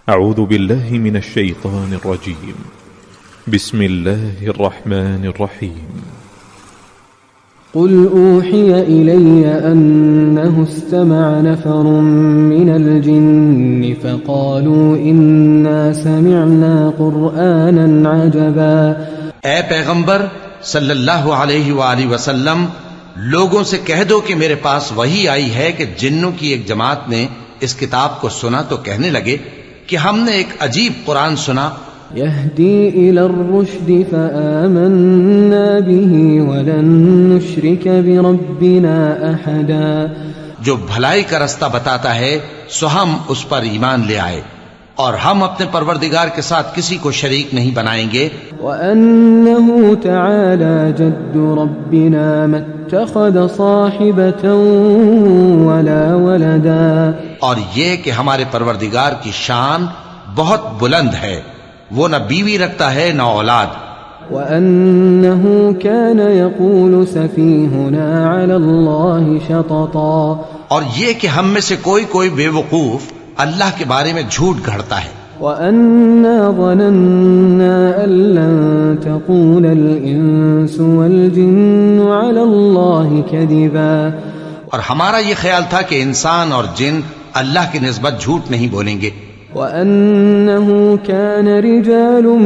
أعوذ بالله من الشيطان الرجيم. بسم الله الرحمن الرحيم. قل أوحي إلي أنه استمع نفر من الجن فقالوا إنا سمعنا قرآنا عجبا۔ اے پیغمبر صلی اللہ علیہ وآلہ وسلم، لوگوں سے کہہ دو کہ میرے پاس وحی آئی ہے کہ جنوں کی ایک جماعت نے اس کتاب کو سنا تو کہنے لگے کہ ہم نے ایک عجیب قرآن سنا، يهدي إلى الرشد فآمنا به ولن نشرك بربنا أحدا۔ جو بھلائی کا رستہ بتاتا ہے سو ہم اس پر ایمان لے آئے اور ہم اپنے پروردگار کے ساتھ کسی کو شریک نہیں بنائیں گے۔ وأنه تعالى جد ربنا ما اتخذ صاحبة ولا ولدا۔ اور یہ کہ ہمارے پروردگار کی شان بہت بلند ہے، وہ نہ بیوی رکھتا ہے نہ اولاد۔ وأنه كان يقول سفيهنا على الله شططا۔ اور یہ کہ ہم میں سے کوئی بے وقوف اللہ کے بارے میں جھوٹ گھڑتا ہے۔ وَأَنَّا ظَنَنَّا أَن لَّن تَقُولَ الْإِنسُ وَالْجِنُّ عَلَى اللَّهِ كَذِبًا۔ اور ہمارا یہ خیال تھا کہ انسان اور جن اللہ کی نسبت جھوٹ نہیں بولیں گے۔ وَأَنَّهُ كَانَ رِجَالٌ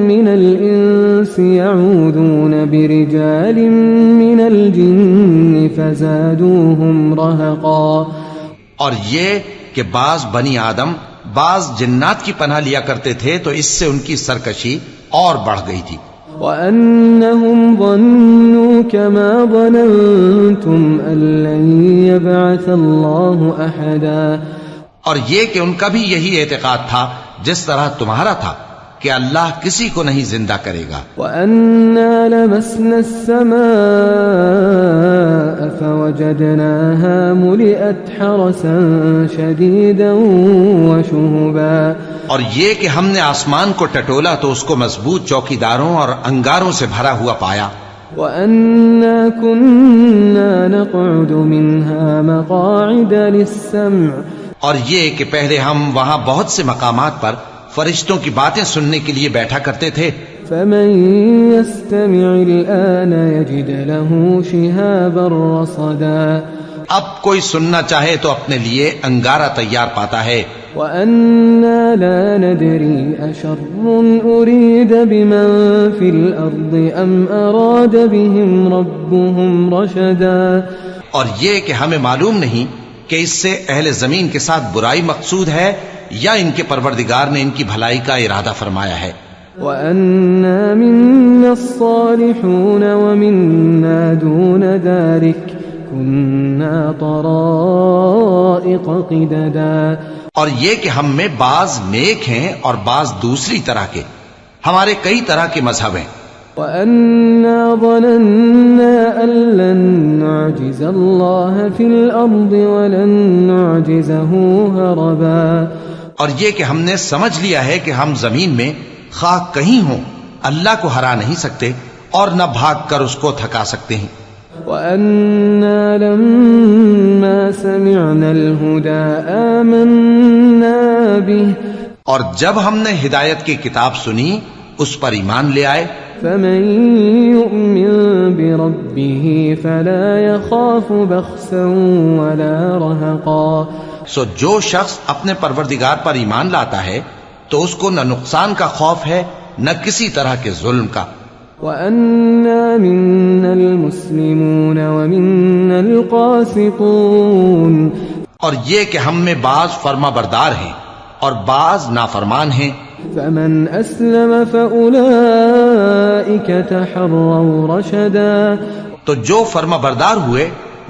مِّنَ الْإِنسِ يَعُوذُونَ بِرِجَالٍ مِّنَ الْجِنِّ فَزَادُوهُمْ رَهَقًا۔ اور یہ کہ بعض بنی آدم بعض جنات کی پناہ لیا کرتے تھے تو اس سے ان کی سرکشی اور بڑھ گئی تھی۔ وَأَنَّهُمْ ظَنُّوا كَمَا ظَنَنْتُمْ أَن لَّن يَبْعَثَ اللَّهُ أَحَدًا۔ اور یہ کہ ان کا بھی یہی اعتقاد تھا جس طرح تمہارا تھا کہ اللہ کسی کو نہیں زندہ کرے گا۔ وَأَنَّا لَمَسْنَا السَّمَاءَ فَوَجَدْنَاهَا مُلِئَتْ حَرَسًا شَدِيدًا وَشُهُبًا۔ اور یہ کہ ہم نے آسمان کو ٹٹولا تو اس کو مضبوط چوکیداروں اور انگاروں سے بھرا ہوا پایا۔ وَأَنَّا كُنَّا نَقْعُدُ مِنْهَا مَقَاعِدَ لِلسَّمْعِ۔ اور یہ کہ پہلے ہم وہاں بہت سے مقامات پر فرشتوں کی باتیں سننے کے لیے بیٹھا کرتے تھے۔ فَمَن يَسْتَمِعِ الْآنَ يَجِدْ لَهُ شِهَابًا رَّصَدًا۔ اب کوئی سننا چاہے تو اپنے لیے انگارہ تیار پاتا ہے۔ وَأَنَّا لَا نَدْرِي أَشَرٌّ أُرِيدَ بِمَن فِي الْأَرْضِ أَمْ أَرَادَ بِهِمْ رَبُّهُمْ رَشَدًا۔ اور یہ کہ ہمیں معلوم نہیں کہ اس سے اہل زمین کے ساتھ برائی مقصود ہے یا ان کے پروردگار نے ان کی بھلائی کا ارادہ فرمایا ہے۔ وَأَنَّا مِنَّا الصَّالِحُونَ وَمِنَّا دُونَ ذَلِكَ كُنَّا طَرَائِقَ قِدَدًا۔ اور یہ کہ ہم میں بعض نیک ہیں اور بعض دوسری طرح کے، ہمارے کئی طرح کے مذہب ہیں۔ وَأَنَّا ظَنَنَّا أَن لَّن نُّعْجِزَ اللَّهَ فِي الْأَرْضِ وَلَن نُّعْجِزَهُ هَرَبًا۔ اور یہ کہ ہم نے سمجھ لیا ہے کہ ہم زمین میں خواہ کہیں ہوں اللہ کو ہرا نہیں سکتے اور نہ بھاگ کر اس کو تھکا سکتے ہیں۔ وَأَنَّا لَمَّا سَمِعْنَا الْهُدَىٰ آمَنَّا بِهِ۔ اور جب ہم نے ہدایت کی کتاب سنی اس پر ایمان لے آئے۔ فَمَن يُؤْمِن بِرَبِّهِ فَلَا يَخَافُ بَخْسًا وَلَا رَهَقًا۔ سو جو شخص اپنے پروردگار پر ایمان لاتا ہے تو اس کو نہ نقصان کا خوف ہے نہ کسی طرح کے ظلم کا۔ وَأَنَّا مِنَّا الْمُسْلِمُونَ وَمِنَّا الْقَاسِطُونَ۔ اور یہ کہ ہم میں بعض فرما بردار ہیں اور بعض نافرمان ہیں۔ فَمَنْ أَسْلَمَ فَأُولَئِكَ تَحَرَّوْا رَشَدًا۔ تو جو فرما بردار ہوئے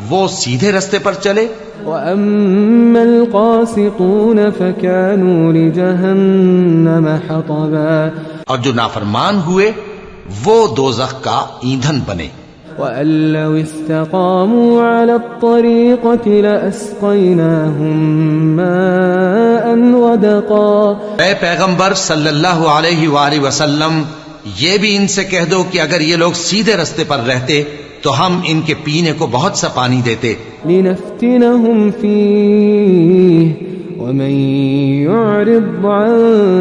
وہ سیدھے رستے پر چلے۔ وَأَمَّا الْقَاسِطُونَ فَكَانُوا لِجَهَنَّمَ حَطَبًا۔ اور جو نافرمان ہوئے وہ دوزخ کا ایندھن بنے۔ وَأَن لَّوْ اسْتَقَامُوا عَلَى الطَّرِيقَةِ لَأَسْقَيْنَاهُم مَّاءً غَدَقًا۔ اے پیغمبر صلی اللہ علیہ وآلہ وسلم، یہ بھی ان سے کہہ دو کہ اگر یہ لوگ سیدھے رستے پر رہتے تو ہم ان کے پینے کو بہت سا پانی دیتے۔ لِنَفْتِنَهُمْ فِيهِ ومن يعرض عن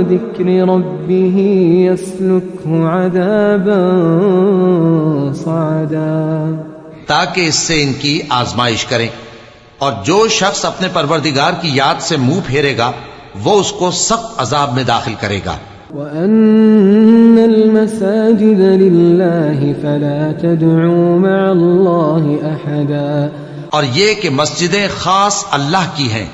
ذكر ربه يسلكه عذابا صعدا، تاکہ اس سے ان کی آزمائش کریں، اور جو شخص اپنے پروردگار کی یاد سے منہ پھیرے گا وہ اس کو سخت عذاب میں داخل کرے گا۔ وَأَنَّ الْمَسَاجِدَ لِلَّهِ فَلَا تَدْعُوا مَعَ اللَّهِ أَحَدًا، اور یہ کہ مسجدیں خاص اللہ کی ہیں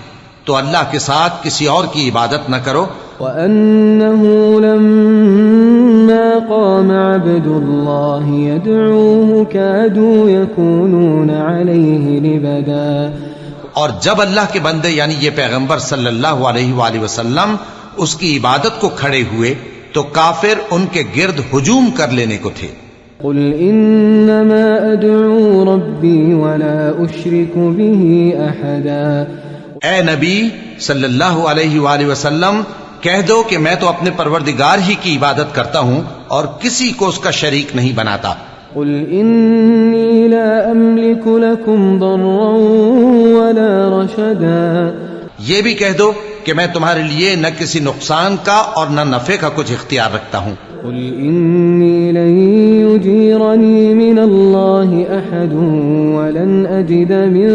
تو اللہ کے ساتھ کسی اور کی عبادت نہ کرو۔ وَأَنَّهُ لَمَّا قَامَ عَبْدُ اللَّهِ يَدْعُوهُ كَادُوا يَكُونُونَ عَلَيْهِ لِبَدًا، اور جب اللہ کے بندے یعنی یہ پیغمبر صلی اللہ علیہ وآلہ وسلم اس کی عبادت کو کھڑے ہوئے تو کافر ان کے گرد ہجوم کر لینے کو تھے۔ قُلْ إِنَّمَا أَدْعُو رَبِّي وَلَا أُشْرِكُ بِهِ أَحَدًا، اے نبی صلی اللہ علیہ وآلہ وسلم کہہ دو کہ میں تو اپنے پروردگار ہی کی عبادت کرتا ہوں اور کسی کو اس کا شریک نہیں بناتا۔ قُلْ إِنِّي لَا أَمْلِكُ لَكُمْ ضَرًّا وَلَا رَشَدًا، یہ بھی کہہ دو کہ میں تمہارے لیے نہ کسی نقصان کا اور نہ نفع کا کچھ اختیار رکھتا ہوں۔ قُلْ إِنِّي لَن يُجِيرَنِي مِنَ اللَّهِ أَحَدٌ وَلَنْ أَجِدَ مِن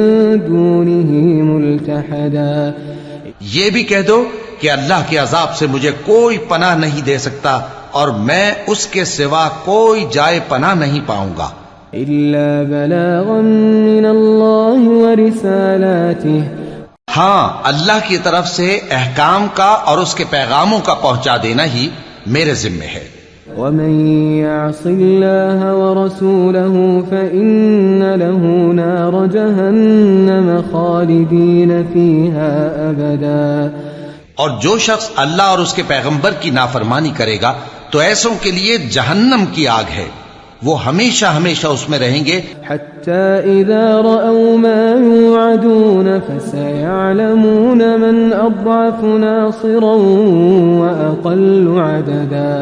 دُونِهِ مُلْتَحَدًا، یہ بھی کہہ دو کہ اللہ کے عذاب سے مجھے کوئی پناہ نہیں دے سکتا اور میں اس کے سوا کوئی جائے پناہ نہیں پاؤں گا۔ إِلَّا بَلَاغًا مِّنَ اللَّهِ وَرِسَالَاتِهِ، ہاں اللہ کی طرف سے احکام کا اور اس کے پیغاموں کا پہنچا دینا ہی میرے ذمہ ہے۔ وَمَن يَعْصِ اللَّهَ وَرَسُولَهُ فَإِنَّ لَهُ نَارَ جَهَنَّمَ خَالِدِينَ فِيهَا أَبَدًا، اور جو شخص اللہ اور اس کے پیغمبر کی نافرمانی کرے گا تو ایسوں کے لیے جہنم کی آگ ہے، وہ ہمیشہ ہمیشہ اس میں رہیں گے۔ حَتَّى إِذَا رَأَوْا مَا يُوعَدُونَ فَسَيَعْلَمُونَ مَنْ أَضْعَفُ نَاصِرًا وَأَقَلُّ عَدَدًا،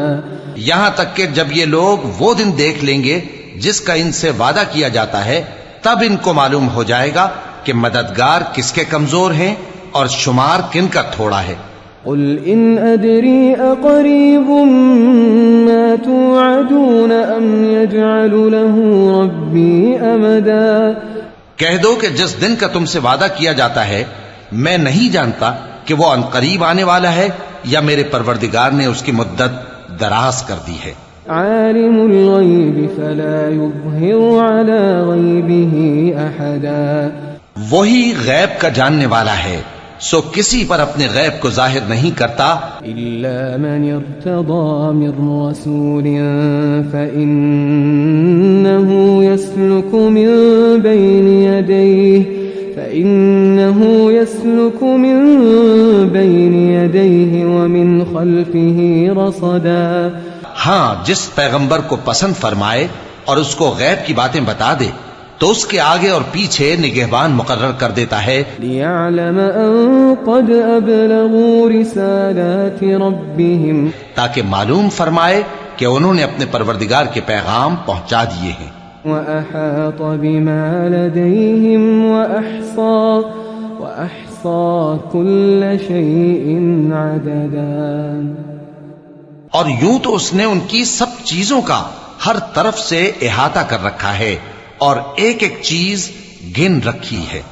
یہاں تک کہ جب یہ لوگ وہ دن دیکھ لیں گے جس کا ان سے وعدہ کیا جاتا ہے تب ان کو معلوم ہو جائے گا کہ مددگار کس کے کمزور ہیں اور شمار کن کا تھوڑا ہے۔ قُلْ إِنْ أَدْرِي أَقَرِيبٌ مَا تُوعَدُونَ أَمْ يَجْعَلُ لَهُ رَبِّي أَمَدًا، کہہ دو کہ جس دن کا تم سے وعدہ کیا جاتا ہے میں نہیں جانتا کہ وہ عنقریب آنے والا ہے یا میرے پروردگار نے اس کی مدت دراز کر دی ہے۔ عَالِمُ الْغَيْبِ فَلَا يُظْهِرُ عَلَى غَيْبِهِ أَحَدًا، وہی غیب کا جاننے والا ہے سو کسی پر اپنے غیب کو ظاہر نہیں کرتا إِلَّا مَنِ ارْتَضَى مِن رَّسُولٍ فَإِنَّهُ يَسْلُكُ مِن بَيْنِ يَدَيْهِ وَمِنْ خَلْفِهِ رَصَدًا، ہاں جس پیغمبر کو پسند فرمائے اور اس کو غیب کی باتیں بتا دے تو اس کے آگے اور پیچھے نگہبان مقرر کر دیتا ہے۔ لِيَعْلَمَ أَن قَدْ أَبْلَغُوا رِسَالَاتِ رَبِّهِمْ، تاکہ معلوم فرمائے کہ انہوں نے اپنے پروردگار کے پیغام پہنچا دیے ہیں۔ وَأَحَاطَ بِمَا لَدَيْهِمْ وَأَحْصَى كُلَّ شَيْءٍ عَدَدًا، اور یوں تو اس نے ان کی سب چیزوں کا ہر طرف سے احاطہ کر رکھا ہے اور ایک ایک چیز گن رکھی ہے۔